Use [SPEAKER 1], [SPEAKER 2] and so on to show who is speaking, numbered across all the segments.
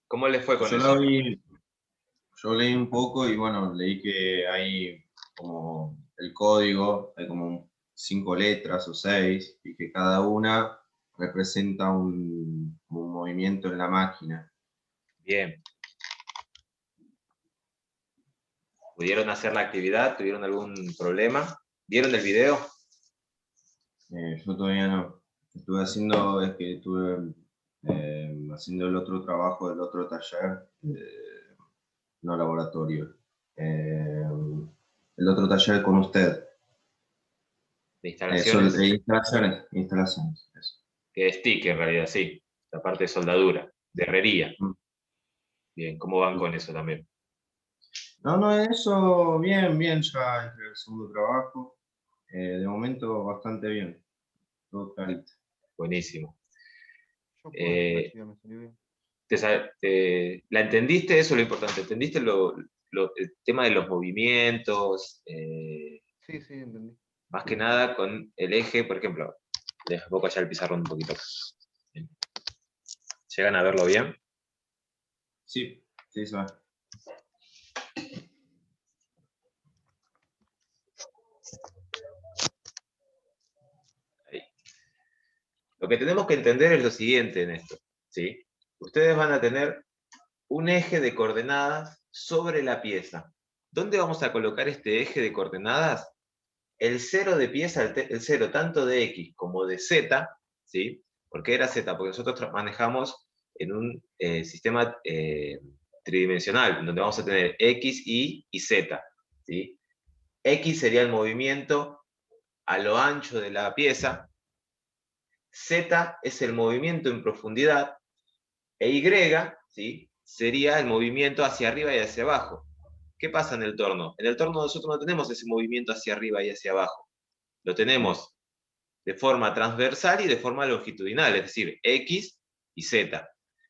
[SPEAKER 1] ¿Cómo les fue con
[SPEAKER 2] Yo
[SPEAKER 1] eso?
[SPEAKER 2] la vi, yo leí un poco y bueno, leí que hay como el código, hay como 5 letras o 6, y que cada una representa como un movimiento en la máquina.
[SPEAKER 1] Bien. ¿Pudieron hacer la actividad? ¿Tuvieron algún problema? ¿Vieron el video?
[SPEAKER 2] Yo todavía no. Es que estuve haciendo el otro trabajo del otro taller, no laboratorio. Eh, el otro taller con usted.
[SPEAKER 1] ¿De instalaciones?
[SPEAKER 2] Instalaciones, eso.
[SPEAKER 1] Que es TIC en realidad, sí. La parte de soldadura, de herrería.
[SPEAKER 2] Mm.
[SPEAKER 1] Bien, ¿cómo van con eso también?
[SPEAKER 2] No, no, eso bien, bien, ya es el segundo trabajo. De momento bastante bien, todo clarito.
[SPEAKER 1] Buenísimo.
[SPEAKER 3] Yo puedo hacer la
[SPEAKER 1] Eh,
[SPEAKER 3] actividad, me salió bien.
[SPEAKER 1] ¿La entendiste? Eso es lo importante. ¿Entendiste el tema de los movimientos?
[SPEAKER 3] Sí, sí, entendí.
[SPEAKER 1] Más que nada con el eje, por ejemplo, deja poco allá el pizarrón un poquito. Bien. ¿Llegan a verlo bien?
[SPEAKER 2] Sí, sí, se va.
[SPEAKER 1] Ahí. Lo que tenemos que entender es lo siguiente en esto, ¿sí? Ustedes van a tener un eje de coordenadas sobre la pieza. ¿Dónde vamos a colocar este eje de coordenadas? El cero de pieza, el cero tanto de X como de Z, ¿sí? ¿Por qué era Z? Porque nosotros manejamos en un sistema tridimensional, donde vamos a tener X, Y Z, ¿sí? X sería el movimiento a lo ancho de la pieza, Z es el movimiento en profundidad, e Y, ¿sí? Sería el movimiento hacia arriba y hacia abajo. ¿Qué pasa en el torno? En el torno nosotros no tenemos ese movimiento hacia arriba y hacia abajo. Lo tenemos de forma transversal y de forma longitudinal, es decir, X y Z.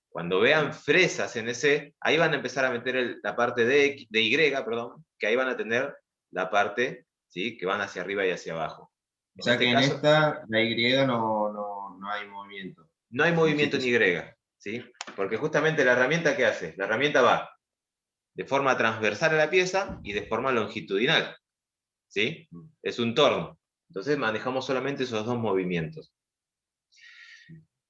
[SPEAKER 1] Cuando vean fresas en ese, ahí van a empezar a meter la parte de Y, perdón, que ahí van a tener la parte, ¿sí? Que van hacia arriba y hacia abajo.
[SPEAKER 2] O
[SPEAKER 1] En
[SPEAKER 2] sea
[SPEAKER 1] este
[SPEAKER 2] que en
[SPEAKER 1] caso,
[SPEAKER 2] esta, la Y no hay movimiento.
[SPEAKER 1] no hay movimiento en Y, ¿sí? Porque justamente la herramienta, ¿qué hace? La herramienta va de forma transversal a la pieza y de forma longitudinal, ¿sí? Es un torno. Entonces manejamos solamente esos dos movimientos.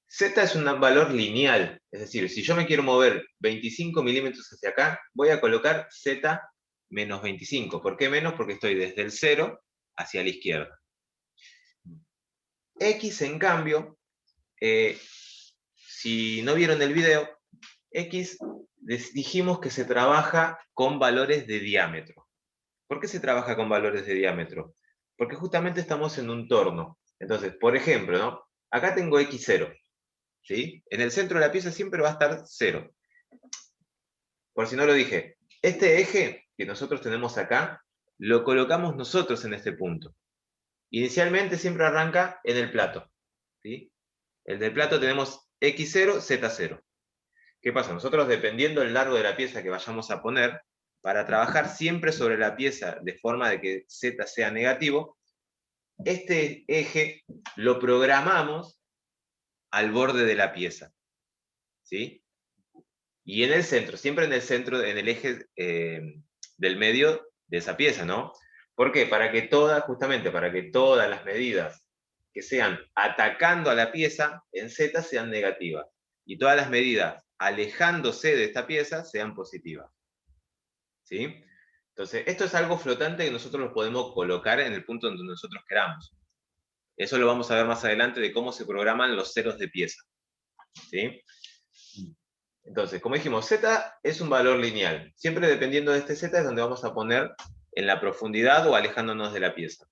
[SPEAKER 1] Z es un valor lineal, es decir, si yo me quiero mover 25 milímetros hacia acá, voy a colocar Z menos 25. ¿Por qué menos? Porque estoy desde el 0 hacia la izquierda. X, en cambio, si no vieron el video, X dijimos que se trabaja con valores de diámetro. ¿Por qué se trabaja con valores de diámetro? Porque justamente estamos en un torno. Entonces, por ejemplo, ¿no? Acá tengo X0, ¿sí? En el centro de la pieza siempre va a estar 0. Por si no lo dije, este eje que nosotros tenemos acá, lo colocamos nosotros en este punto. Inicialmente siempre arranca en el plato, ¿sí? En el plato tenemos X0, Z0. ¿Qué pasa? Nosotros, dependiendo del largo de la pieza que vayamos a poner, para trabajar siempre sobre la pieza de forma de que Z sea negativo, este eje lo programamos al borde de la pieza, ¿sí? Y en el centro, siempre en el centro, en el eje del medio de esa pieza, ¿no? ¿Por qué? Justamente para que todas las medidas que sean atacando a la pieza en Z sean negativas. Y todas las medidas alejándose de esta pieza sean positivas. ¿Sí? Entonces, esto es algo flotante que nosotros lo podemos colocar en el punto donde nosotros queramos. Eso lo vamos a ver más adelante de cómo se programan los ceros de pieza. ¿Sí? Entonces, como dijimos, Z es un valor lineal. Siempre dependiendo de este Z es donde vamos a poner en la profundidad o alejándonos de la pieza.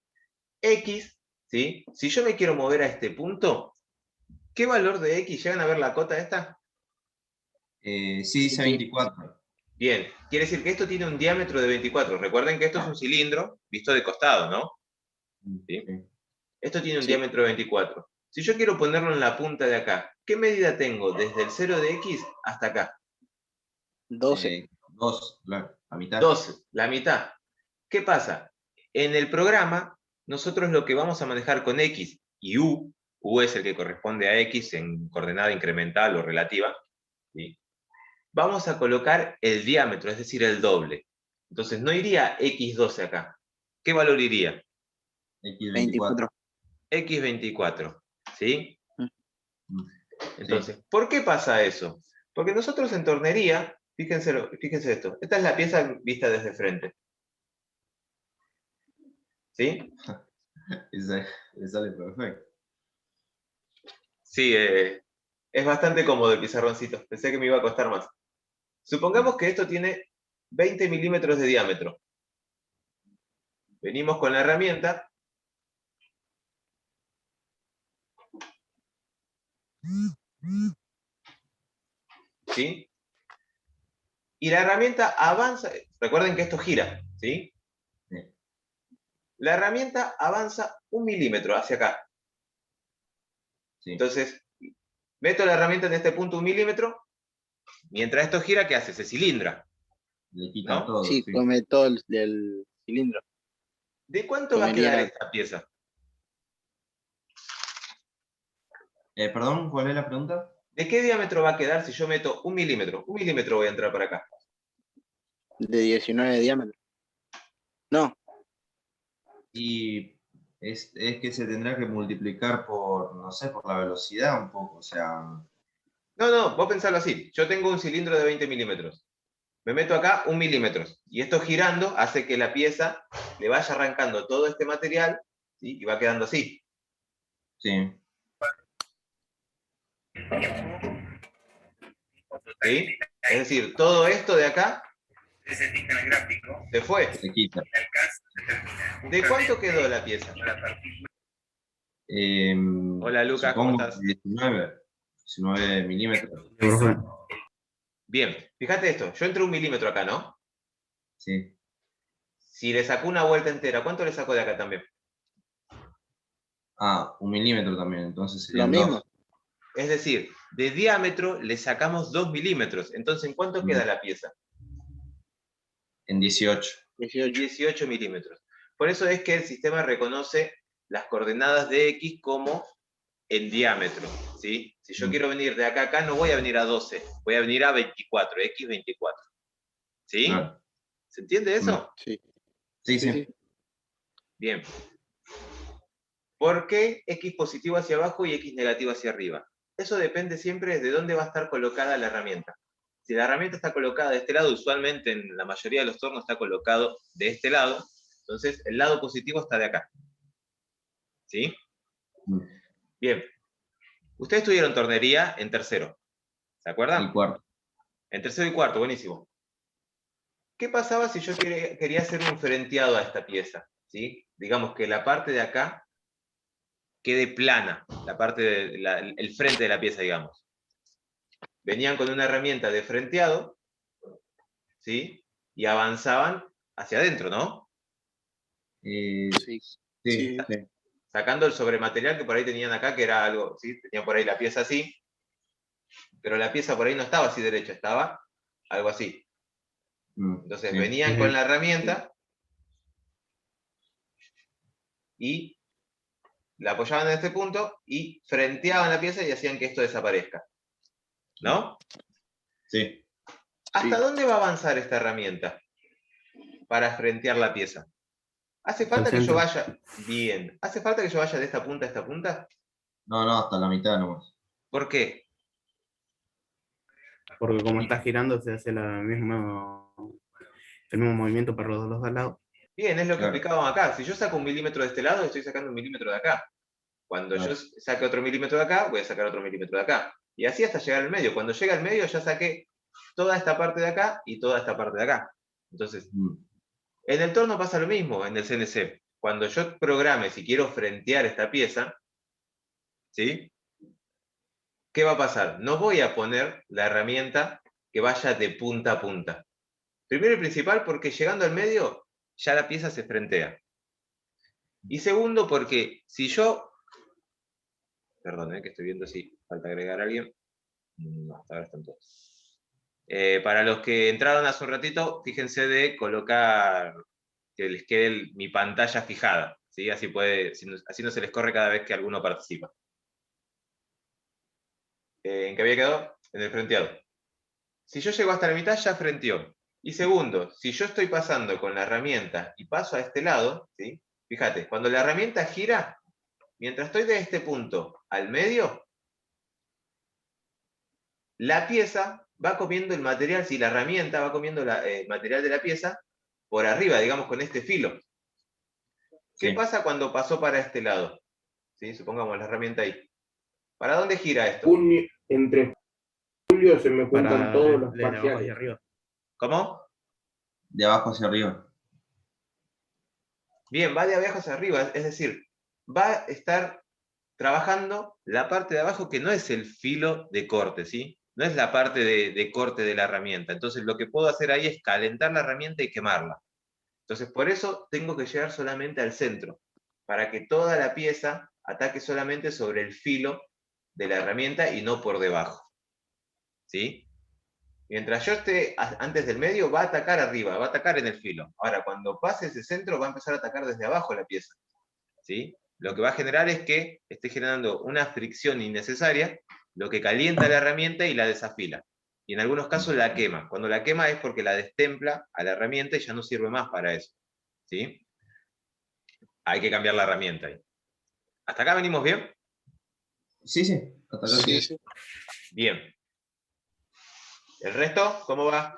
[SPEAKER 1] X, ¿sí? Si yo me quiero mover a este punto, ¿qué valor de X? ¿Llegan a ver la cota esta?
[SPEAKER 2] Sí, dice 24.
[SPEAKER 1] Bien, quiere decir que esto tiene un diámetro de 24. Recuerden que esto es un cilindro visto de costado, ¿no? ¿Sí?
[SPEAKER 2] Sí.
[SPEAKER 1] Esto tiene un
[SPEAKER 2] Sí.
[SPEAKER 1] diámetro de 24. Si yo quiero ponerlo en la punta de acá, ¿qué medida tengo desde el 0 de X hasta acá?
[SPEAKER 4] 12.
[SPEAKER 2] 2, claro, la mitad.
[SPEAKER 1] 12, la mitad. ¿Qué pasa? En el programa, nosotros lo que vamos a manejar con X y U es el que corresponde a X en coordenada incremental o relativa, ¿sí? vamos a colocar el diámetro, es decir, el doble. Entonces no iría X12 acá. ¿Qué valor iría?
[SPEAKER 2] X24.
[SPEAKER 1] X24, ¿sí?
[SPEAKER 2] Mm.
[SPEAKER 1] Entonces, ¿por qué pasa eso? Porque nosotros en tornería, fíjense esto, esta es la pieza vista desde frente. ¿Sí?
[SPEAKER 2] Le sale perfecto.
[SPEAKER 1] Sí, es bastante cómodo el pizarroncito. Pensé que me iba a costar más. Supongamos que esto tiene 20 milímetros de diámetro. Venimos con la herramienta. ¿Sí? Y la herramienta avanza. Recuerden que esto gira. ¿Sí?
[SPEAKER 2] Sí.
[SPEAKER 1] La herramienta avanza 1 milímetro hacia acá.
[SPEAKER 2] Sí.
[SPEAKER 1] Entonces, meto la herramienta en este punto 1 milímetro. Mientras esto gira, ¿qué hace? Se cilindra.
[SPEAKER 2] Le quita
[SPEAKER 1] ¿No?
[SPEAKER 2] todo.
[SPEAKER 4] Sí,
[SPEAKER 2] Sí.
[SPEAKER 4] come todo el cilindro.
[SPEAKER 1] ¿De cuánto va a quedar esta pieza?
[SPEAKER 2] Perdón, ¿cuál es la pregunta?
[SPEAKER 1] ¿De qué diámetro va a quedar si yo meto 1 milímetro? 1 milímetro voy a entrar para acá.
[SPEAKER 4] De 19 de diámetro. No,
[SPEAKER 2] Y es que se tendrá que multiplicar por, no sé, por la velocidad un poco, o sea...
[SPEAKER 1] No, vos pensalo así. Yo tengo un cilindro de 20 milímetros. Me meto acá 1 milímetro. Y esto girando hace que la pieza le vaya arrancando todo este material, ¿sí? Y va quedando así.
[SPEAKER 2] Sí.
[SPEAKER 1] ¿Sí? Es decir, todo esto de acá se fue.
[SPEAKER 2] Se quita.
[SPEAKER 1] ¿De cuánto quedó la pieza? Hola Lucas, ¿cómo
[SPEAKER 2] Supongo
[SPEAKER 1] estás?
[SPEAKER 2] 19 milímetros.
[SPEAKER 1] Bien, fíjate esto. Yo entro 1 milímetro acá, ¿no?
[SPEAKER 2] Sí.
[SPEAKER 1] Si le saco una vuelta entera, ¿cuánto le saco de acá también?
[SPEAKER 2] Ah, 1 milímetro también, entonces
[SPEAKER 4] lo
[SPEAKER 2] serían
[SPEAKER 4] mismo.
[SPEAKER 2] 2.
[SPEAKER 1] Es decir, de diámetro le sacamos 2 milímetros. Entonces, ¿en cuánto queda la pieza?
[SPEAKER 2] En 18.
[SPEAKER 4] 18.
[SPEAKER 1] 18 milímetros. Por eso es que el sistema reconoce las coordenadas de X como el diámetro. ¿Sí? Si yo quiero venir de acá a acá, no voy a venir a 12, voy a venir a 24, X24. ¿Sí?
[SPEAKER 2] Claro.
[SPEAKER 1] ¿Se entiende eso?
[SPEAKER 4] Sí.
[SPEAKER 2] Sí, sí.
[SPEAKER 1] Bien. ¿Por qué X positivo hacia abajo y X negativo hacia arriba? Eso depende siempre de dónde va a estar colocada la herramienta. Si la herramienta está colocada de este lado, usualmente en la mayoría de los tornos está colocado de este lado, entonces el lado positivo está de acá. ¿Sí? Bien. Ustedes tuvieron tornería en tercero, ¿se acuerdan?
[SPEAKER 2] Y cuarto.
[SPEAKER 1] En tercero y cuarto, buenísimo. ¿Qué pasaba si yo quería hacer un frenteado a esta pieza? ¿Sí? Digamos que la parte de acá quede plana, la parte el frente de la pieza, digamos. Venían con una herramienta de frenteado, ¿sí? Y avanzaban hacia adentro, ¿no?
[SPEAKER 2] Sí,
[SPEAKER 4] Sí.
[SPEAKER 2] sí.
[SPEAKER 1] Sacando el sobrematerial que por ahí tenían acá, que era algo, ¿sí? Tenían por ahí la pieza así, pero la pieza por ahí no estaba así derecha, estaba algo así. Entonces
[SPEAKER 2] Sí.
[SPEAKER 1] venían con la herramienta y la apoyaban en este punto y frenteaban la pieza y hacían que esto desaparezca. ¿No?
[SPEAKER 2] Sí.
[SPEAKER 1] ¿Hasta dónde va a avanzar esta herramienta para frentear la pieza? ¿Hace falta que yo vaya? Bien. ¿Hace falta que yo vaya de esta punta a esta punta?
[SPEAKER 2] No, hasta la mitad nomás.
[SPEAKER 1] ¿Por qué?
[SPEAKER 5] Porque como está girando, se hace el mismo movimiento para los dos lados.
[SPEAKER 1] Bien, es lo que
[SPEAKER 2] Claro.
[SPEAKER 1] explicábamos acá. Si yo saco 1 milímetro de este lado, estoy sacando 1 milímetro de acá. Cuando yo saque otro milímetro de acá, voy a sacar otro milímetro de acá. Y así hasta llegar al medio. Cuando llega al medio, ya saqué toda esta parte de acá y toda esta parte de acá. Entonces, en el torno pasa lo mismo, en el CNC. Cuando yo programe si quiero frentear esta pieza, ¿sí? ¿Qué va a pasar? No voy a poner la herramienta que vaya de punta a punta. Primero y principal, porque llegando al medio, ya la pieza se frentea. Y segundo, porque si yo... Perdón, que estoy viendo si falta agregar a alguien. No, hasta ahora están todos. Para los que entraron hace un ratito, fíjense de colocar que les quede mi pantalla fijada. ¿Sí? Así no se les corre cada vez que alguno participa. ¿En qué había quedado? En el frenteado. Si yo llego hasta la mitad, ya frenteó. Y segundo, si yo estoy pasando con la herramienta y paso a este lado, ¿sí? Fíjate, cuando la herramienta gira, mientras estoy de este punto al medio, la pieza va comiendo el material, si la herramienta va comiendo el material de la pieza por arriba, digamos, con este filo. ¿Qué pasa cuando pasó para este lado? ¿Sí? Supongamos la herramienta ahí. ¿Para dónde gira esto?
[SPEAKER 6] Entre julio se me juntan
[SPEAKER 5] Para
[SPEAKER 6] todos los
[SPEAKER 5] de abajo
[SPEAKER 6] parciales.
[SPEAKER 5] hacia arriba.
[SPEAKER 1] ¿Cómo?
[SPEAKER 2] De abajo hacia arriba.
[SPEAKER 1] Bien, va de abajo hacia arriba, es decir, va a estar trabajando la parte de abajo que no es el filo de corte, ¿sí? No es la parte de corte de la herramienta. Entonces lo que puedo hacer ahí es calentar la herramienta y quemarla. Entonces por eso tengo que llegar solamente al centro, para que toda la pieza ataque solamente sobre el filo de la herramienta y no por debajo. ¿Sí? Mientras yo esté antes del medio, va a atacar arriba, va a atacar en el filo. Ahora, cuando pase ese centro, va a empezar a atacar desde abajo la pieza. ¿Sí? Lo que va a generar es que esté generando una fricción innecesaria, lo que calienta la herramienta y la desafila. Y en algunos casos la quema. Cuando la quema es porque la destempla a la herramienta y ya no sirve más para eso. ¿Sí? Hay que cambiar la herramienta ahí. ¿Hasta acá venimos bien?
[SPEAKER 2] Sí, sí. Hasta acá
[SPEAKER 4] Sí,
[SPEAKER 2] sí.
[SPEAKER 4] sí.
[SPEAKER 1] Bien. ¿El resto? ¿Cómo va?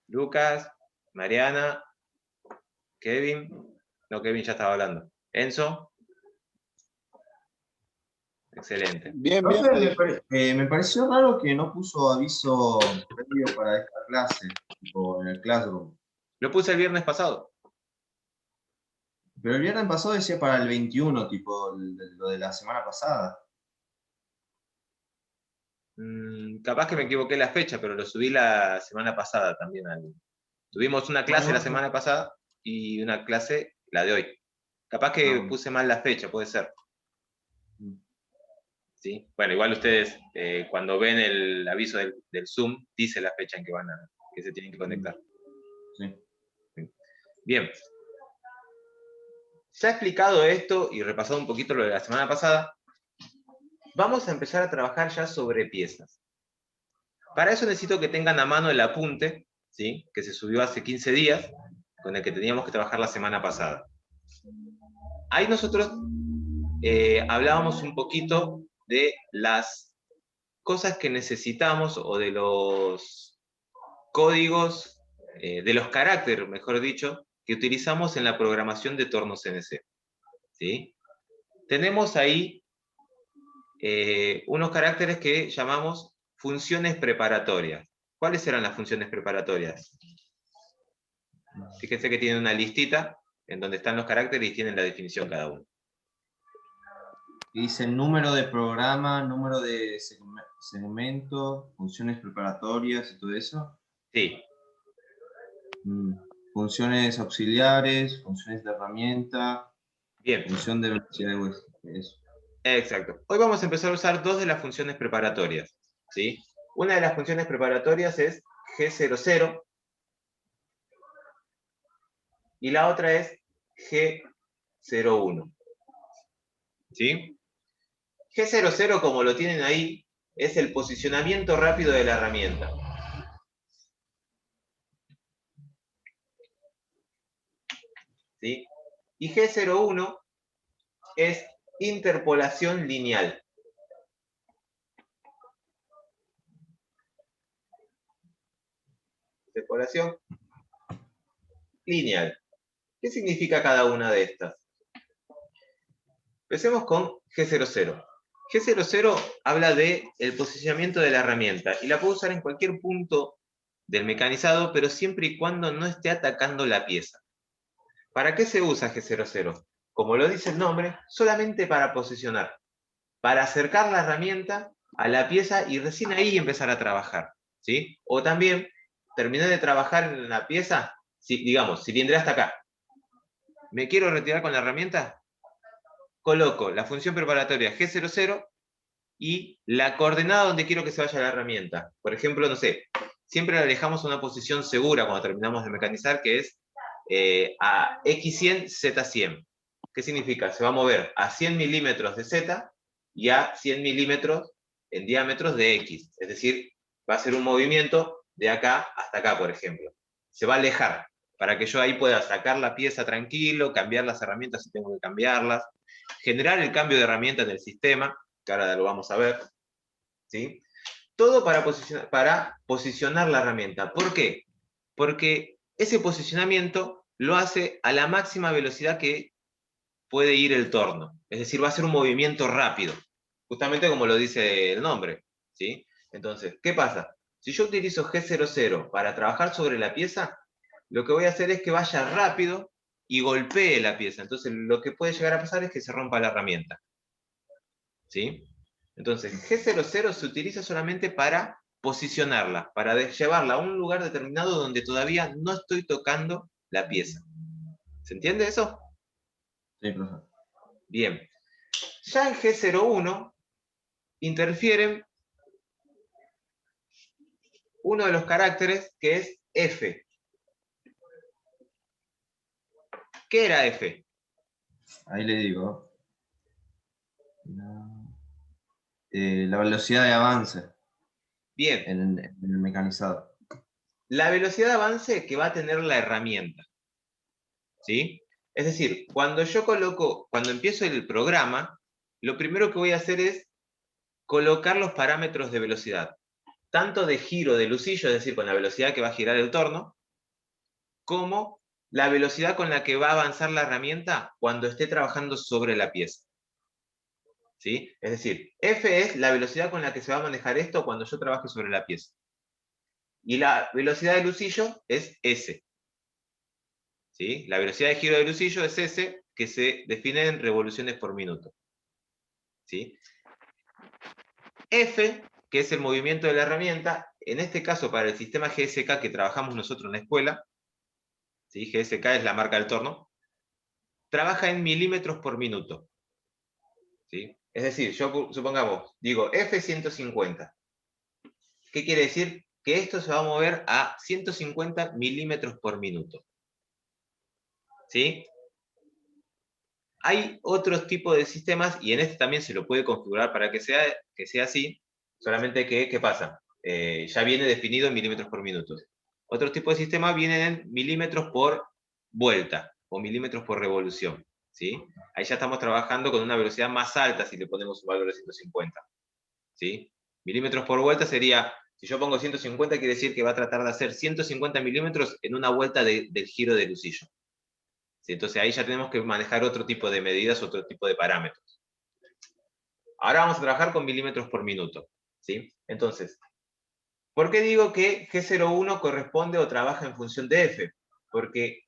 [SPEAKER 1] Lucas, Mariana, Kevin. No, Kevin ya estaba hablando. Enzo. Excelente.
[SPEAKER 4] Bien, bien.
[SPEAKER 2] Profe, me pareció raro que no puso aviso previo para esta clase, tipo en el Classroom.
[SPEAKER 1] Lo puse el viernes pasado.
[SPEAKER 2] Pero el viernes pasado decía para el 21, tipo lo de la semana pasada.
[SPEAKER 1] Capaz que me equivoqué la fecha, pero lo subí la semana pasada también. Tuvimos una clase la semana pasada y una clase la de hoy. Capaz que puse mal la fecha, puede ser. ¿Sí? Bueno, igual ustedes cuando ven el aviso del Zoom, dice la fecha en que se tienen que conectar.
[SPEAKER 2] Sí.
[SPEAKER 1] Bien. Ya explicado esto y repasado un poquito lo de la semana pasada, vamos a empezar a trabajar ya sobre piezas. Para eso necesito que tengan a mano el apunte, ¿sí? Que se subió hace 15 días, con el que teníamos que trabajar la semana pasada. Ahí nosotros hablábamos un poquito de las cosas que necesitamos o de los códigos, de los caracteres, mejor dicho, que utilizamos en la programación de Torno CNC. ¿Sí? Tenemos ahí unos caracteres que llamamos funciones preparatorias. ¿Cuáles eran las funciones preparatorias? Fíjense que tienen una listita en donde están los caracteres y tienen la definición cada uno.
[SPEAKER 2] Dice número de programa, número de segmento, funciones preparatorias y todo eso.
[SPEAKER 1] Sí.
[SPEAKER 2] Funciones auxiliares, funciones de herramienta.
[SPEAKER 1] Bien.
[SPEAKER 2] Función de velocidad de hueso. Eso.
[SPEAKER 1] Exacto. Hoy vamos a empezar a usar dos de las funciones preparatorias. ¿Sí? Una de las funciones preparatorias es G00 y la otra es G01. ¿Sí? G00, como lo tienen ahí, es el posicionamiento rápido de la herramienta. ¿Sí? Y G01 es interpolación lineal. Interpolación lineal. ¿Qué significa cada una de estas? Empecemos con G00. G00 habla del posicionamiento de la herramienta y la puedo usar en cualquier punto del mecanizado, pero siempre y cuando no esté atacando la pieza. ¿Para qué se usa G00? Como lo dice el nombre, solamente para posicionar, para acercar la herramienta a la pieza y recién ahí empezar a trabajar. ¿Sí? O también, terminé de trabajar en la pieza, digamos, cilindré hasta acá. ¿Me quiero retirar con la herramienta? Coloco la función preparatoria G00 y la coordenada donde quiero que se vaya la herramienta. Por ejemplo, no sé, siempre la dejamos a una posición segura cuando terminamos de mecanizar, que es a X100, Z100. ¿Qué significa? Se va a mover a 100 milímetros de Z y a 100 milímetros en diámetros de X. Es decir, va a ser un movimiento de acá hasta acá, por ejemplo. Se va a alejar, para que yo ahí pueda sacar la pieza tranquilo, cambiar las herramientas si tengo que cambiarlas, generar el cambio de herramienta en el sistema, que ahora lo vamos a ver, ¿sí? Todo para posicionar la herramienta. ¿Por qué? Porque ese posicionamiento lo hace a la máxima velocidad que puede ir el torno. Es decir, va a ser un movimiento rápido, justamente como lo dice el nombre, ¿sí? Entonces, ¿qué pasa? Si yo utilizo G00 para trabajar sobre la pieza, lo que voy a hacer es que vaya rápido y golpee la pieza. Entonces, lo que puede llegar a pasar es que se rompa la herramienta, ¿sí? Entonces, G00 se utiliza solamente para posicionarla, para llevarla a un lugar determinado donde todavía no estoy tocando la pieza. ¿Se entiende eso?
[SPEAKER 2] Sí, profesor.
[SPEAKER 1] Bien. Ya en G01 interfieren uno de los caracteres que es F. ¿Qué era F?
[SPEAKER 2] Ahí le digo. La velocidad de avance
[SPEAKER 1] Bien.
[SPEAKER 2] en el mecanizado.
[SPEAKER 1] La velocidad de avance que va a tener la herramienta, ¿sí? Es decir, cuando empiezo el programa, lo primero que voy a hacer es colocar los parámetros de velocidad, tanto de giro del lucillo, es decir, con la velocidad que va a girar el torno, como la velocidad con la que va a avanzar la herramienta cuando esté trabajando sobre la pieza, ¿sí? Es decir, F es la velocidad con la que se va a manejar esto cuando yo trabaje sobre la pieza. Y la velocidad del lucillo es S. ¿Sí? La velocidad de giro del lucillo es S, que se define en revoluciones por minuto. ¿Sí? F, que es el movimiento de la herramienta, en este caso para el sistema GSK que trabajamos nosotros en la escuela, ¿sí? GSK es la marca del torno, trabaja en milímetros por minuto. ¿Sí? Es decir, yo supongamos, digo F150. ¿Qué quiere decir? Que esto se va a mover a 150 milímetros por minuto. ¿Sí? Hay otros tipos de sistemas, y en este también se lo puede configurar para que sea así, solamente que, ¿qué pasa? Ya viene definido en milímetros por minuto. Otros tipos de sistemas vienen en milímetros por vuelta, o milímetros por revolución, ¿sí? Ahí ya estamos trabajando con una velocidad más alta si le ponemos un valor de 150, ¿sí? Milímetros por vuelta sería, si yo pongo 150, quiere decir que va a tratar de hacer 150 milímetros en una vuelta del giro del lucillo. ¿Sí? Entonces ahí ya tenemos que manejar otro tipo de medidas, otro tipo de parámetros. Ahora vamos a trabajar con milímetros por minuto, ¿sí? Entonces, ¿por qué digo que G01 corresponde o trabaja en función de F? Porque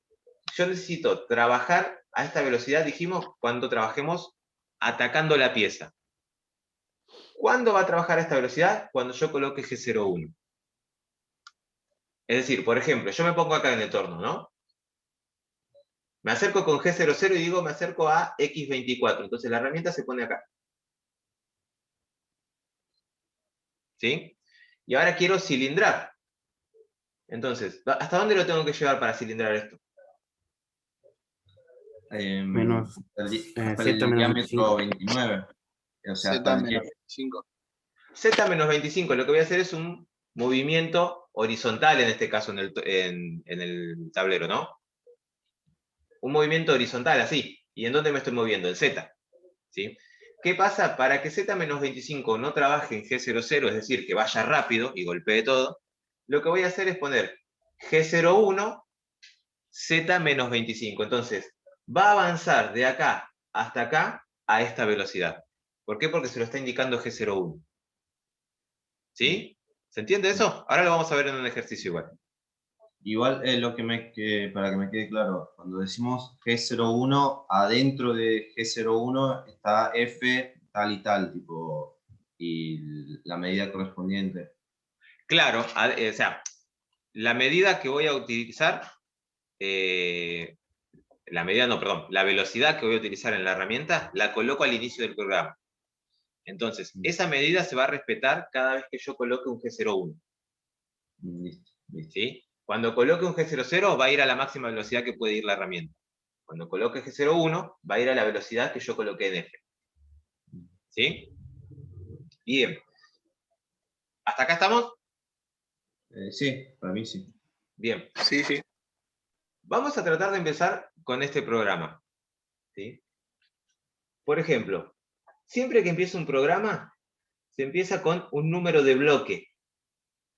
[SPEAKER 1] yo necesito trabajar a esta velocidad, dijimos, cuando trabajemos atacando la pieza. ¿Cuándo va a trabajar a esta velocidad? Cuando yo coloque G01. Es decir, por ejemplo, yo me pongo acá en el torno, ¿no? Me acerco con G00 y digo, me acerco a X24. Entonces la herramienta se pone acá. ¿Sí? Y ahora quiero cilindrar. Entonces, ¿hasta dónde lo tengo que llevar para cilindrar esto?
[SPEAKER 5] Menos
[SPEAKER 2] hasta
[SPEAKER 5] Z
[SPEAKER 2] el
[SPEAKER 5] menos
[SPEAKER 2] diámetro
[SPEAKER 5] 25.
[SPEAKER 2] 29. O sea, hasta
[SPEAKER 4] Z
[SPEAKER 2] el
[SPEAKER 4] menos 25.
[SPEAKER 1] Z menos 25, lo que voy a hacer es un movimiento horizontal, en este caso en el tablero, ¿no? Un movimiento horizontal, así. ¿Y en dónde me estoy moviendo? En Z. ¿Sí? ¿Qué pasa? Para que Z menos 25 no trabaje en G00, es decir, que vaya rápido y golpee todo, lo que voy a hacer es poner G01, Z menos 25. Entonces, va a avanzar de acá hasta acá a esta velocidad. ¿Por qué? Porque se lo está indicando G01. ¿Sí? ¿Se entiende eso? Ahora lo vamos a ver en un ejercicio igual.
[SPEAKER 2] Igual para que me quede claro, cuando decimos G01, adentro de G01 está F tal y tal, tipo, y la medida correspondiente.
[SPEAKER 1] Claro, o sea, la medida que voy a utilizar, la velocidad que voy a utilizar en la herramienta, la coloco al inicio del programa. Entonces, esa medida se va a respetar cada vez que yo coloque un G01.
[SPEAKER 2] Listo, listo.
[SPEAKER 1] ¿Sí? Cuando coloque un G00 va a ir a la máxima velocidad que puede ir la herramienta. Cuando coloque G01 va a ir a la velocidad que yo coloqué en F. ¿Sí? Bien. ¿Hasta acá estamos?
[SPEAKER 2] Sí, para mí sí.
[SPEAKER 1] Bien.
[SPEAKER 4] Sí, sí.
[SPEAKER 1] Vamos a tratar de empezar con este programa, ¿sí? Por ejemplo, siempre que empieza un programa, se empieza con un número de bloque.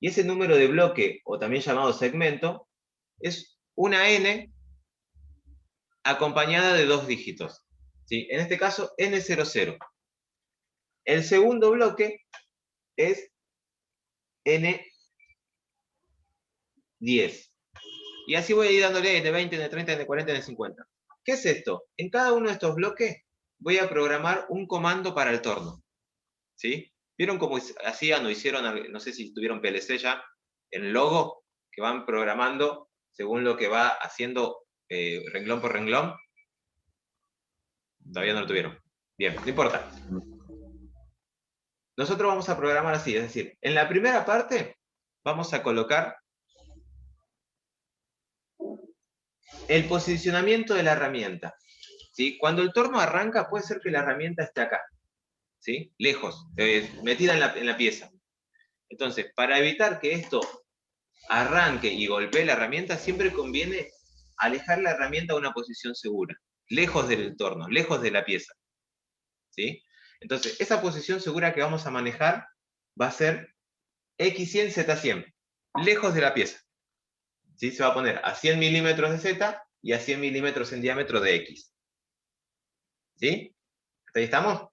[SPEAKER 1] Y ese número de bloque, o también llamado segmento, es una n acompañada de 2 dígitos. ¿Sí? En este caso, n00. El segundo bloque es n10. Y así voy a ir dándole n20, n30, n40, n50. ¿Qué es esto? En cada uno de estos bloques voy a programar un comando para el torno. ¿Sí? ¿Vieron cómo hacían o hicieron, no sé si tuvieron PLC ya, en logo, que van programando según lo que va haciendo renglón por renglón? Todavía no lo tuvieron. Bien, no importa. Nosotros vamos a programar así, es decir, en la primera parte vamos a colocar el posicionamiento de la herramienta. ¿Sí? Cuando el torno arranca, puede ser que la herramienta esté acá, ¿sí? Lejos, metida en la pieza. Entonces, para evitar que esto arranque y golpee la herramienta, siempre conviene alejar la herramienta a una posición segura, lejos del torno, lejos de la pieza. ¿Sí? Entonces, esa posición segura que vamos a manejar va a ser X100, Z100, lejos de la pieza. ¿Sí? Se va a poner a 100 milímetros de Z y a 100 milímetros en diámetro de X. ¿Sí? ¿Hasta ahí estamos?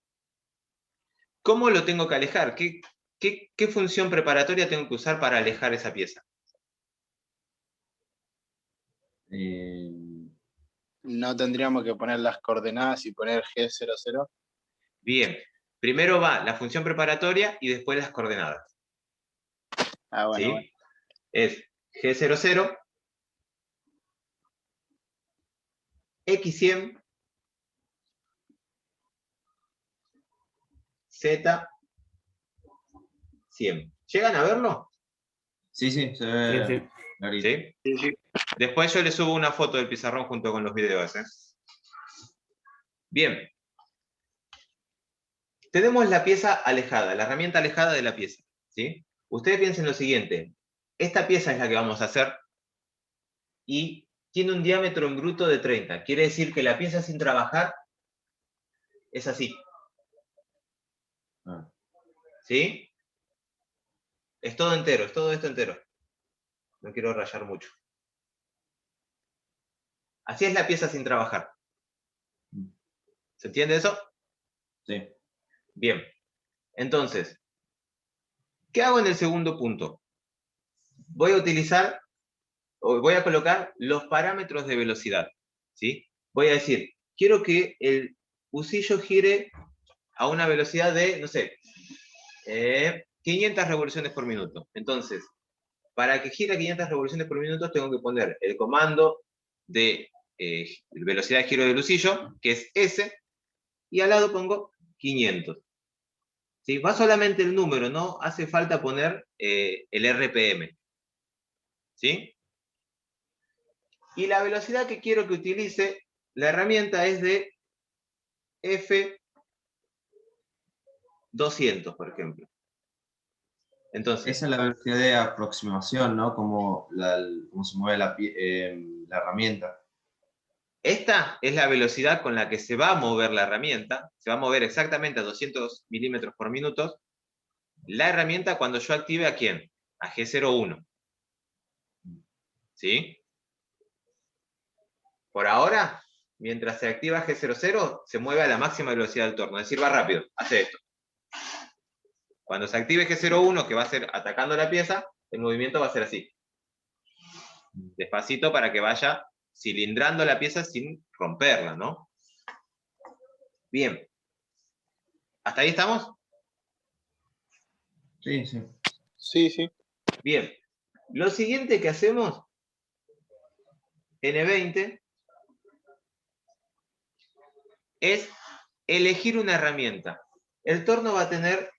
[SPEAKER 1] ¿Cómo lo tengo que alejar? ¿Qué función preparatoria tengo que usar para alejar esa pieza?
[SPEAKER 4] No tendríamos que poner las coordenadas y poner G00.
[SPEAKER 1] Bien, primero va la función preparatoria y después las coordenadas.
[SPEAKER 4] Ah, bueno,
[SPEAKER 1] ¿Sí?
[SPEAKER 4] bueno.
[SPEAKER 1] Es G00, X100, Z100. ¿Llegan a verlo?
[SPEAKER 2] Sí, sí, se
[SPEAKER 5] Sí,
[SPEAKER 2] ve
[SPEAKER 5] sí.
[SPEAKER 2] clarito.
[SPEAKER 1] ¿Sí?
[SPEAKER 4] Sí, sí.
[SPEAKER 1] Después yo le subo una foto del pizarrón junto con los videos. Bien. Tenemos la pieza alejada, la herramienta alejada de la pieza. ¿Sí? Ustedes piensen lo siguiente. Esta pieza es la que vamos a hacer y tiene un diámetro en bruto de 30. Quiere decir que la pieza sin trabajar es así.
[SPEAKER 2] Ah,
[SPEAKER 1] ¿Sí? Es todo entero, es todo esto entero. No quiero rayar mucho. Así es la pieza sin trabajar. ¿Se entiende eso?
[SPEAKER 2] sí.
[SPEAKER 1] Bien. Entonces, ¿qué hago en el segundo punto? Voy a utilizar, o voy a colocar los parámetros de velocidad. ¿Sí? Voy a decir, quiero que el husillo gire a una velocidad de, no sé, 500 revoluciones por minuto. Entonces, para que gire a 500 revoluciones por minuto, tengo que poner el comando de velocidad de giro del husillo, que es S, y al lado pongo 500. ¿Sí? Va solamente el número, no hace falta poner el RPM. ¿Sí? Y la velocidad que quiero que utilice la herramienta es de F200, por ejemplo. Entonces,
[SPEAKER 2] Esa es la velocidad de aproximación, ¿no? Como cómo se mueve la herramienta.
[SPEAKER 1] esta es la velocidad con la que se va a mover la herramienta. Se va a mover exactamente a 200 milímetros por minuto. La herramienta cuando yo active ¿a quién? A G01. ¿Sí? Por ahora, mientras se activa G00, se mueve a la máxima velocidad del torno. Es decir, va rápido. Hace esto. Cuando se active G01, que va a ser atacando la pieza, el movimiento va a ser así. Despacito para que vaya cilindrando la pieza sin romperla, ¿no? Bien. ¿Hasta ahí estamos?
[SPEAKER 2] Sí, sí.
[SPEAKER 4] Sí, sí.
[SPEAKER 1] Bien. Lo siguiente que hacemos, N20, es elegir una herramienta. El torno va a tener,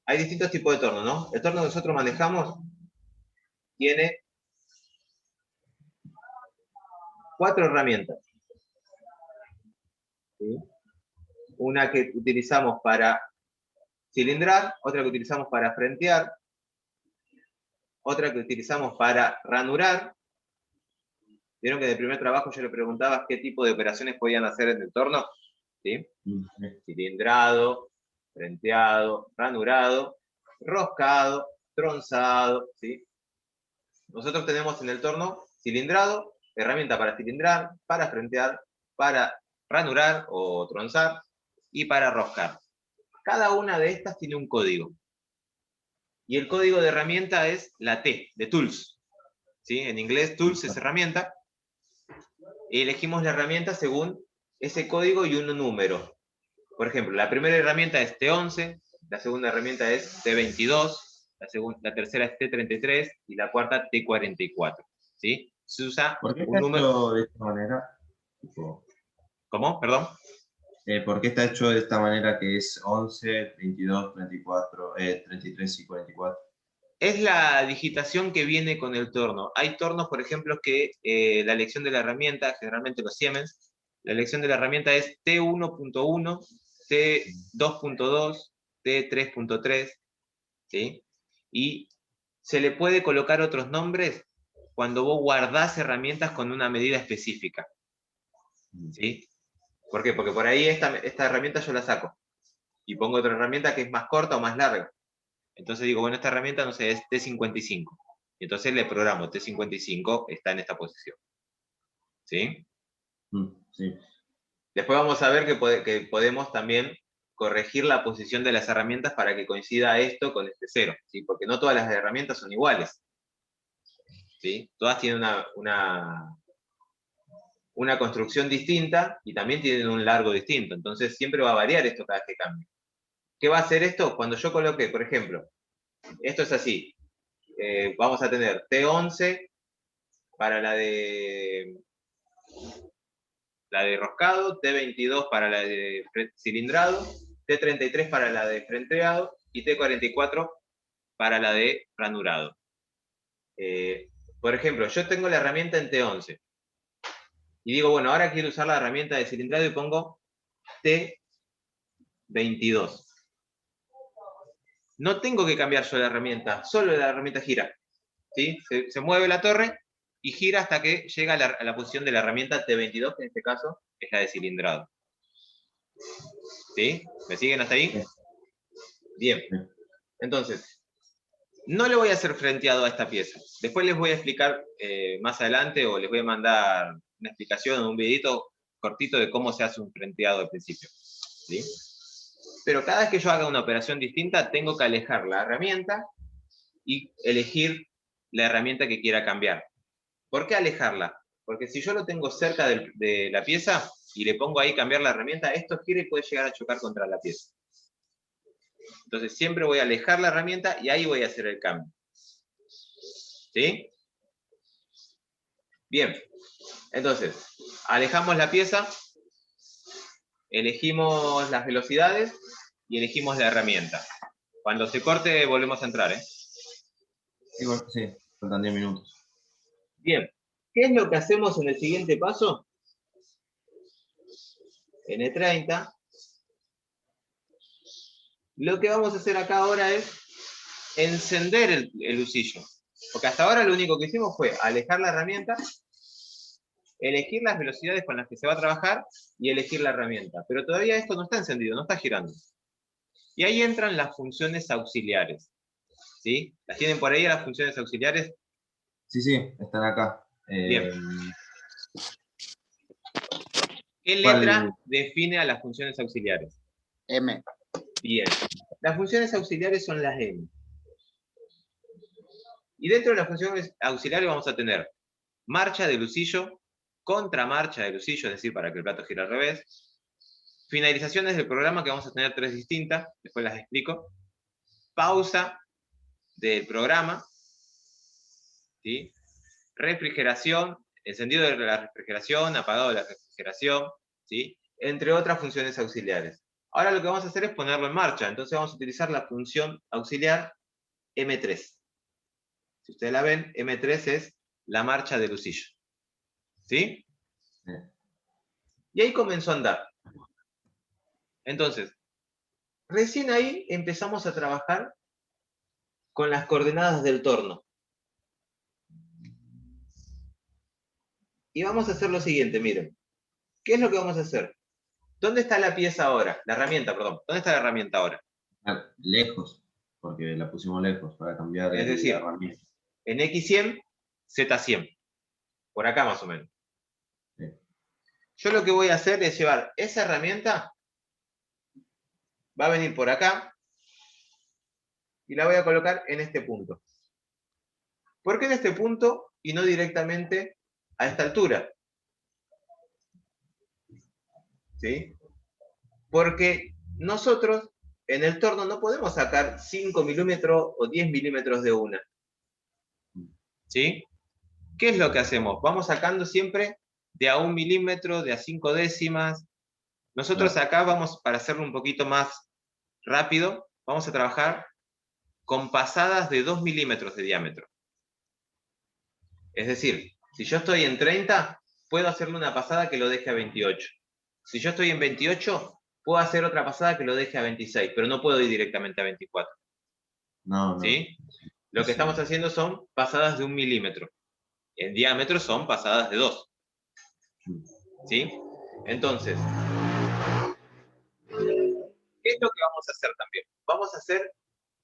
[SPEAKER 1] hay distintos tipos de torno, ¿no? El torno que nosotros manejamos tiene 4 herramientas. ¿Sí? Una que utilizamos para cilindrar, otra que utilizamos para frentear, otra que utilizamos para ranurar. Vieron que en el primer trabajo yo le preguntaba qué tipo de operaciones podían hacer en el torno. ¿Sí? Cilindrado, frenteado, ranurado, roscado, tronzado. ¿Sí? Nosotros tenemos en el torno cilindrado, herramienta para cilindrar, para frentear, para ranurar o tronzar y para roscar. Cada una de estas tiene un código. Y el código de herramienta es la T, de Tools. ¿Sí? En inglés, Tools es herramienta. Y elegimos la herramienta según ese código y un número. Por ejemplo, la primera herramienta es T11, la segunda herramienta es T22, la tercera es T33 y la cuarta T44. ¿Sí? Se usa
[SPEAKER 2] ¿Por qué
[SPEAKER 1] un
[SPEAKER 2] está
[SPEAKER 1] número...
[SPEAKER 2] hecho de esta manera? Tipo,
[SPEAKER 1] ¿Cómo? Perdón.
[SPEAKER 2] ¿por qué está hecho de esta manera que es 11, 22, 34, 33 y 44?
[SPEAKER 1] Es la digitación que viene con el torno. Hay tornos, por ejemplo, que la elección de la herramienta, generalmente los Siemens, la elección de la herramienta es T1.1, T2.2, T3.3, ¿sí? Y se le puede colocar otros nombres cuando vos guardás herramientas con una medida específica, ¿sí? ¿Por qué? Porque por ahí esta herramienta yo la saco y pongo otra herramienta que es más corta o más larga. Entonces digo, bueno, esta herramienta, no sé, es T55. Y entonces le programo, T55 está en esta posición. ¿Sí?
[SPEAKER 2] Sí.
[SPEAKER 1] Después vamos a ver que podemos también corregir la posición de las herramientas para que coincida esto con este 0. ¿Sí? Porque no todas las herramientas son iguales. ¿Sí? Todas tienen una construcción distinta y también tienen un largo distinto. Entonces siempre va a variar esto cada vez que cambie. ¿Qué va a hacer esto? Cuando yo coloque, por ejemplo, esto es así. Vamos a tener T11 para la de roscado, T22 para la de cilindrado, T33 para la de frenteado y T44 para la de ranurado. Por ejemplo, yo tengo la herramienta en T11 y digo, bueno, ahora quiero usar la herramienta de cilindrado y pongo T22. No tengo que cambiar yo la herramienta, solo la herramienta gira. ¿Sí? Se mueve la torre y gira hasta que llega a la posición de la herramienta T22, que en este caso es la de cilindrado. ¿Sí? ¿Me siguen hasta ahí?
[SPEAKER 2] Sí.
[SPEAKER 1] Bien. Entonces, no le voy a hacer frenteado a esta pieza. Después les voy a explicar más adelante o les voy a mandar una explicación o un videito cortito de cómo se hace un frenteado al principio. ¿Sí? Pero cada vez que yo haga una operación distinta, tengo que alejar la herramienta y elegir la herramienta que quiera cambiar. ¿Por qué alejarla? Porque si yo lo tengo cerca de la pieza y le pongo ahí cambiar la herramienta, esto gira y puede llegar a chocar contra la pieza. Entonces siempre voy a alejar la herramienta y ahí voy a hacer el cambio. ¿Sí? Bien. Entonces, alejamos la pieza, elegimos las velocidades y elegimos la herramienta. Cuando se corte volvemos a entrar, ¿eh?
[SPEAKER 2] Sí, faltan 10 minutos.
[SPEAKER 1] Bien. ¿Qué es lo que hacemos en el siguiente paso? N30. Lo que vamos a hacer acá ahora es encender el lucillo. Porque hasta ahora lo único que hicimos fue alejar la herramienta, elegir las velocidades con las que se va a trabajar y elegir la herramienta. Pero todavía esto no está encendido, no está girando. Y ahí entran las funciones auxiliares. ¿Sí? ¿Las tienen por ahí las funciones auxiliares?
[SPEAKER 2] Sí, están acá.
[SPEAKER 1] Bien. ¿Qué
[SPEAKER 2] ¿Cuál?
[SPEAKER 1] letra define a las funciones auxiliares?
[SPEAKER 4] M.
[SPEAKER 1] Bien. Las funciones auxiliares son las M. Y dentro de las funciones auxiliares vamos a tener marcha de lucillo, contramarcha de lucillo, es decir, para que el plato gire al revés, finalizaciones del programa, que vamos a tener 3 distintas, después las explico, pausa del programa, ¿sí? Refrigeración, encendido de la refrigeración, apagado de la refrigeración, ¿sí? Entre otras funciones auxiliares. Ahora lo que vamos a hacer es ponerlo en marcha, entonces vamos a utilizar la función auxiliar M3. Si ustedes la ven, M3 es la marcha de lucillo. ¿Sí? Y ahí comenzó a andar. Entonces, Recién ahí empezamos a trabajar con las coordenadas del torno. Y vamos a hacer lo siguiente, miren. ¿Qué es lo que vamos a hacer? ¿Dónde está la pieza ahora? La herramienta, perdón. ¿Dónde está la herramienta ahora?
[SPEAKER 2] Lejos, porque la pusimos lejos para cambiar
[SPEAKER 1] Es decir,
[SPEAKER 2] la herramienta.
[SPEAKER 1] en X100, Z100. Por acá más o menos.
[SPEAKER 2] Sí.
[SPEAKER 1] Yo lo que voy a hacer es llevar esa herramienta, va a venir por acá, y la voy a colocar en este punto. ¿Por qué en este punto y no directamente a esta altura? ¿Sí? Porque nosotros en el torno no podemos sacar 5 milímetros o 10 milímetros de una. ¿Sí? ¿Qué es lo que hacemos? Vamos sacando siempre de a 1 milímetro, de a 5 décimas. Nosotros acá vamos, para hacerlo un poquito más rápido, vamos a trabajar con pasadas de 2 milímetros de diámetro. Es decir, si yo estoy en 30, puedo hacerle una pasada que lo deje a 28. Si yo estoy en 28, puedo hacer otra pasada que lo deje a 26, pero no puedo ir directamente a 24.
[SPEAKER 2] No.
[SPEAKER 1] ¿Sí? Lo que estamos haciendo son pasadas de 1 milímetro. En diámetro son pasadas de 2. ¿Sí? Entonces, ¿qué es lo que vamos a hacer también? Vamos a hacer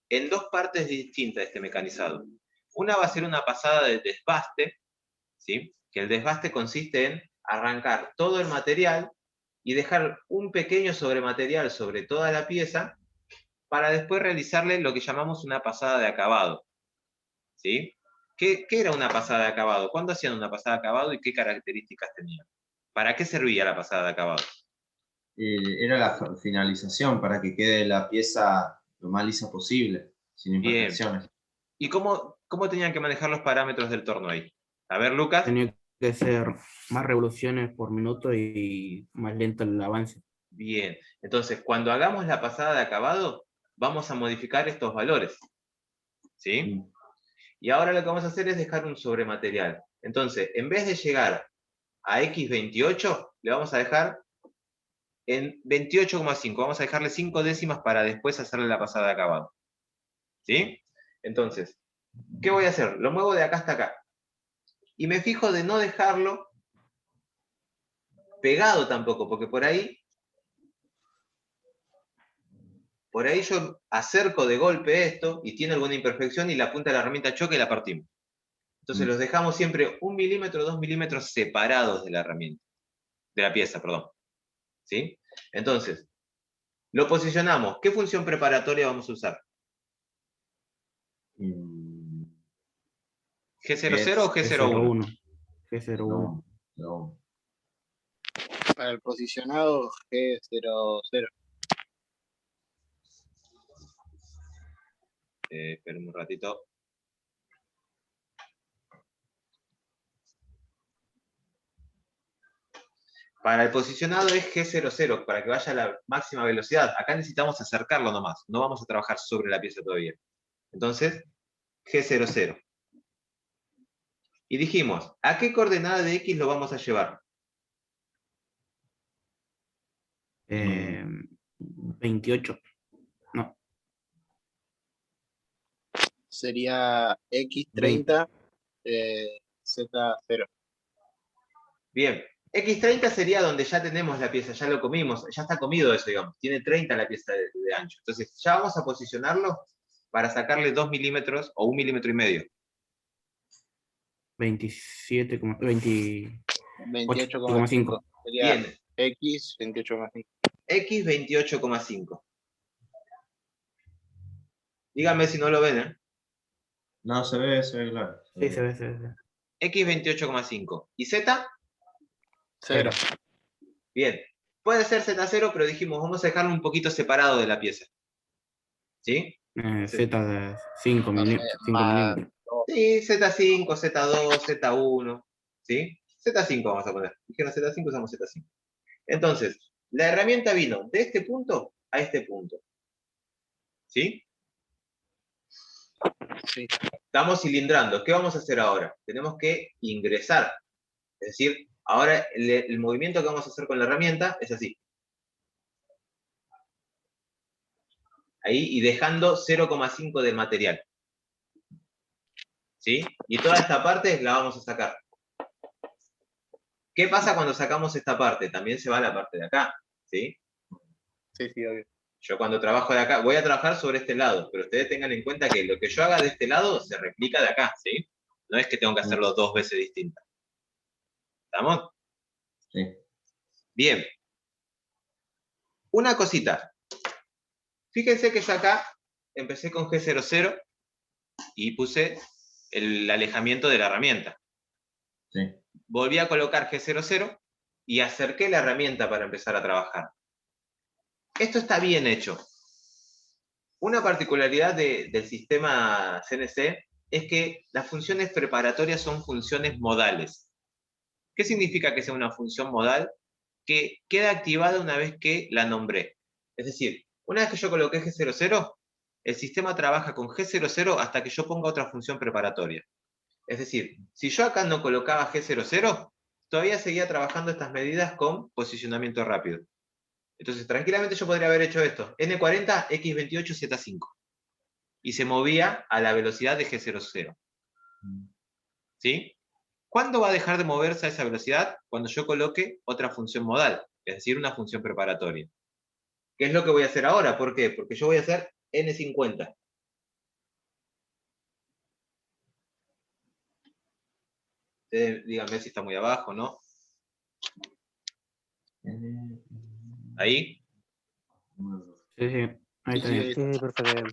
[SPEAKER 1] en dos partes distintas este mecanizado. Una va a ser una pasada de desbaste, ¿sí? Que el desbaste consiste en arrancar todo el material y dejar un pequeño sobrematerial sobre toda la pieza para después realizarle lo que llamamos una pasada de acabado. ¿Sí? ¿Qué era una pasada de acabado? ¿Cuándo hacían una pasada de acabado y qué características tenía? ¿Para qué servía la pasada de acabado?
[SPEAKER 2] Era la finalización para que quede la pieza lo más lisa posible, sin imperfecciones.
[SPEAKER 1] Bien. ¿Y cómo tenían que manejar los parámetros del torno ahí? A ver, Lucas.
[SPEAKER 5] Tenía que ser más revoluciones por minuto y más lento el avance.
[SPEAKER 1] Bien. Entonces, cuando hagamos la pasada de acabado, vamos a modificar estos valores. ¿Sí? Y ahora lo que vamos a hacer es dejar un sobrematerial. Entonces, en vez de llegar a X28, le vamos a dejar en 28,5. Vamos a dejarle 5 décimas para después hacerle la pasada de acabado. ¿Sí? Entonces, ¿qué voy a hacer? Lo muevo de acá hasta acá. Y me fijo de no dejarlo pegado tampoco, porque por ahí yo acerco de golpe esto y tiene alguna imperfección y la punta de la herramienta choca y la partimos. Entonces los dejamos siempre 1 milímetro, 2 milímetros separados de la herramienta, de la pieza, perdón. ¿Sí? Entonces, lo posicionamos. ¿Qué función preparatoria vamos a usar? ¿G00 o G01?
[SPEAKER 5] G01.
[SPEAKER 2] No.
[SPEAKER 4] Para el posicionado G00.
[SPEAKER 1] Esperen un ratito. Para el posicionado es G00, para que vaya a la máxima velocidad. Acá necesitamos acercarlo nomás, no vamos a trabajar sobre la pieza todavía. Entonces, G00. Y dijimos, ¿a qué coordenada de X lo vamos a llevar?
[SPEAKER 5] 28. No.
[SPEAKER 4] Sería X30, Z0.
[SPEAKER 1] Bien. X30 sería donde ya tenemos la pieza, ya lo comimos, ya está comido eso, digamos. Tiene 30 la pieza de ancho. Entonces, ya vamos a posicionarlo para sacarle 2 milímetros o 1,5 milímetros.
[SPEAKER 4] 28,5. Sería
[SPEAKER 1] Bien.
[SPEAKER 4] X 28,5.
[SPEAKER 1] X 28,5. Díganme si no lo ven, ¿eh?
[SPEAKER 2] No, se ve claro.
[SPEAKER 5] Sí, se ve.
[SPEAKER 1] X 28,5. ¿Y Z?
[SPEAKER 4] 0.
[SPEAKER 1] Bien. Puede ser Z0, pero dijimos, vamos a dejarlo un poquito separado de la pieza. ¿Sí?
[SPEAKER 5] Z de 5 milímetros.
[SPEAKER 1] Sí, Z5, Z2, Z1. ¿Sí? Z5 vamos a poner. Dijeron Z5, usamos Z5. Entonces, la herramienta vino de este punto a este punto. ¿Sí?
[SPEAKER 4] Sí.
[SPEAKER 1] Estamos cilindrando. ¿Qué vamos a hacer ahora? Tenemos que ingresar. Es decir, ahora el movimiento que vamos a hacer con la herramienta es así. Ahí, y dejando 0,5 del material. ¿Sí? Y toda esta parte la vamos a sacar. ¿Qué pasa cuando sacamos esta parte? También se va la parte de acá. ¿Sí?
[SPEAKER 4] Sí, sí, obvio.
[SPEAKER 1] Yo cuando trabajo de acá, voy a trabajar sobre este lado, pero ustedes tengan en cuenta que lo que yo haga de este lado se replica de acá, ¿sí? No es que tengo que hacerlo 2 veces distintas. ¿Estamos?
[SPEAKER 2] Sí.
[SPEAKER 1] Bien. Una cosita. Fíjense que yo acá empecé con G00 y puse el alejamiento de la herramienta.
[SPEAKER 2] Sí.
[SPEAKER 1] Volví a colocar G00 y acerqué la herramienta para empezar a trabajar. Esto está bien hecho. Una particularidad del sistema CNC es que las funciones preparatorias son funciones modales. ¿Qué significa que sea una función modal? Que queda activada una vez que la nombré. Es decir, una vez que yo coloqué G00, el sistema trabaja con G00 hasta que yo ponga otra función preparatoria. Es decir, si yo acá no colocaba G00, todavía seguía trabajando estas medidas con posicionamiento rápido. Entonces, tranquilamente yo podría haber hecho esto. N40, X28, Z5. Y se movía a la velocidad de G00. ¿Sí? ¿Cuándo va a dejar de moverse a esa velocidad? Cuando yo coloque otra función modal, es decir, una función preparatoria. ¿Qué es lo que voy a hacer ahora? ¿Por qué? Porque yo voy a hacer N50. Díganme si está muy abajo, ¿no? ¿Ahí?
[SPEAKER 5] Sí, sí. Ahí está bien.
[SPEAKER 3] Sí, perfecto.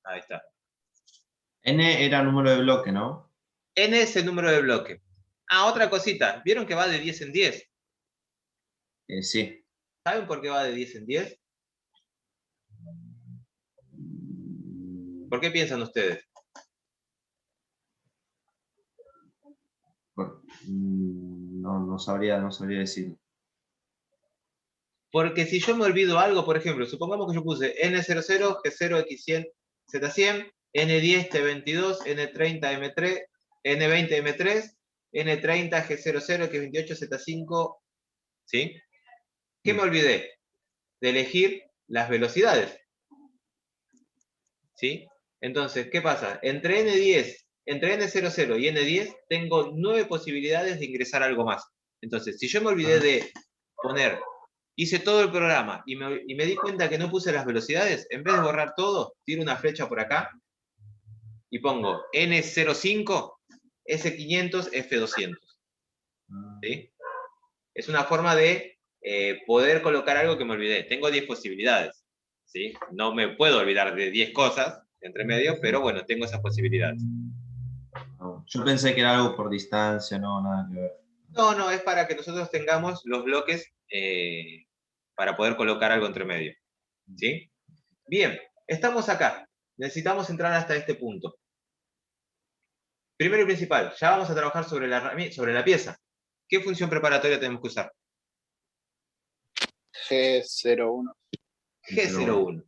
[SPEAKER 1] Ahí está.
[SPEAKER 2] N era número de bloque, ¿no?
[SPEAKER 1] N es el número de bloque. Ah, otra cosita. ¿Vieron que va de 10 en 10?
[SPEAKER 2] Sí.
[SPEAKER 1] ¿Saben por qué va de 10 en 10? ¿Por qué piensan ustedes?
[SPEAKER 2] No sabría decir.
[SPEAKER 1] Porque si yo me olvido algo, por ejemplo, supongamos que yo puse N00, G0, X100, Z100, N10, T22, N30, M3, N20, M3, N30, G00, X28, Z5, ¿sí? ¿Qué me olvidé? De elegir las velocidades, ¿sí? Entonces, ¿qué pasa? Entre N00 y N10 tengo 9 posibilidades de ingresar algo más. Entonces, si yo me olvidé de poner, hice todo el programa y me di cuenta que no puse las velocidades, en vez de borrar todo, tiro una flecha por acá y pongo N05, S500, F200. ¿Sí? Es una forma de poder colocar algo que me olvidé. Tengo 10 posibilidades. ¿Sí? No me puedo olvidar de 10 cosas entre medio, pero bueno, tengo esas posibilidades.
[SPEAKER 2] Yo pensé que era algo por distancia, no, nada que ver.
[SPEAKER 1] No, es para que nosotros tengamos los bloques para poder colocar algo entre medio. ¿Sí? Bien, estamos acá. Necesitamos entrar hasta este punto. Primero y principal, ya vamos a trabajar sobre la pieza. ¿Qué función preparatoria tenemos que usar?
[SPEAKER 4] G01.
[SPEAKER 1] G01.